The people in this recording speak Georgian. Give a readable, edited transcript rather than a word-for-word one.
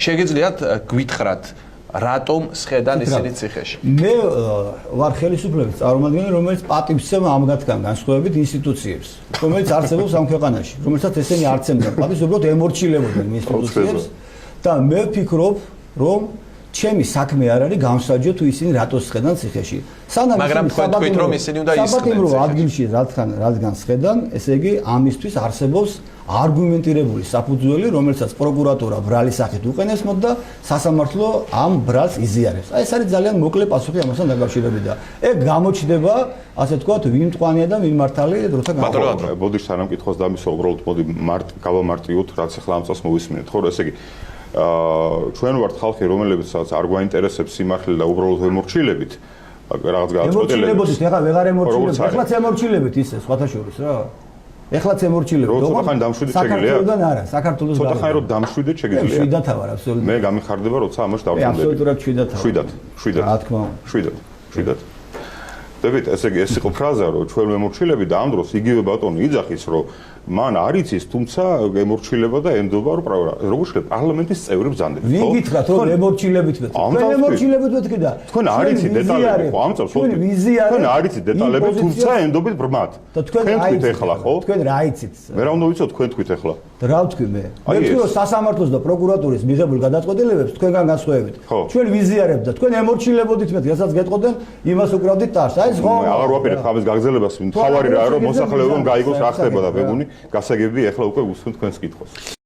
შეგიძლიათ გვითხრათ რატომ სხედან ისინი ციხეში? მე ვარ ხელისუფლების წარმომადგენელი, რომელიც პატივსცემა ამგადგან განსხვავებით ინსტიტუციებს, რომელიც არსებობს ამ ქვეყანაში, რომელსაც ესენი არცემდნენ. პატივს უბრალოდ ემორჩილებოდნენ ინსტიტუციებს და მე ვფიქრობ, რომ ჩემი საქმე არ არის გამსაჯო თუ ისინი რატო სხედან ციხეში. მაგრამ თქვით რომ ისინი უნდა ისხდნენ საბატონო ადგილში რადგან სხედან, ესე იგი ამისთვის არსებობს არგუმენტირებული საფუძველი, რომელსაც პროკურატურა ბრალის სახით უყენესმოთ და სასამართლო ამ ბრალს იზიარებს. აი ეს არის ძალიან მოკლე პასუხი ამასთან დაკავშირებით და ეგ გამოჩნდება, ასე თქვათ, ვინ მტყუანია და ვინ მართალი დროთა განმავლობაში. ბოდიშ სანამ კითხოს დამისვა, უბრალოდ მოდი გავამარტივოთ, რაც ახლა ამ წელს მოვისმინეთ, ხო, ესე იგი ჩვენ ვართ ხალხი, რომელსაც არ გვაინტერესებს სიმართლე და უბრალოდ ემორჩილებით რაღაც გადაწყვეტილებას. ემორჩილებოდით, ეხლა ვეღარ ემორჩილებით, ეხლაც ემორჩილებით ისე, სხვათა შორის რა. ეხლაც ემორჩილებით. ცოტა ხანი დამშვიდეთ შეგიძლია? საქართველოსდან არა, საქართველოს ცოტა ხანი რომ დამშვიდეთ შეგიძლია? შვიდათა ვარ, აბსოლუტურად. მე გამიხარდება, როცა ამაში დავშვიდები. აბსოლუტურად შვიდათა. შვიდად. რა თქმა უნდა. შვიდად. დებით, ესე იგი ეს იყო ფრაზა, რომ ჩვენ ემორჩილები და ამ დროს იგივე ბატონი იძახის, რომ მან არ იცის, თუმცა ემორჩილება და ენდობა რომ როგორ შეიძლება პარლამენტის წევრი ბრძანდება. ვინ გითხრათ რომ ემორჩილებით ვეთქი? თქვენ ემორჩილებით ვეთქი და თქვენ არ იცით დეტალები, ხო? ამ წელს თქვენ არ იცით დეტალები, თუმცა ენდობით ბრმად. თქვენ თქვით ეხლა, ხო? თქვენ რა იცით? მე რა უნდა ვიცოთ, თქვენ თქვით ეხლა. რა ვთქვი მე? მე ვთქვი რომ სასამართლოს და პროკურატურის მიღებულ გადაწყვეტილებებს თქვენგან განსხვავებით. ჩვენ ვიზიარებთ და თქვენ ემორჩილებოდით მეთქი, რასაც გეტყოდენ, იმას უკრავდით ტარს. აი ეს ხო? აღარ ვაპირებ ამის გაგრძელებას, მთავარი რა რომ მოსახლეობამ გაიგოს რა ხდება და ვეგუნი გასაგებია ეხლა უკვე უსმენთ თქვენს კითხვას.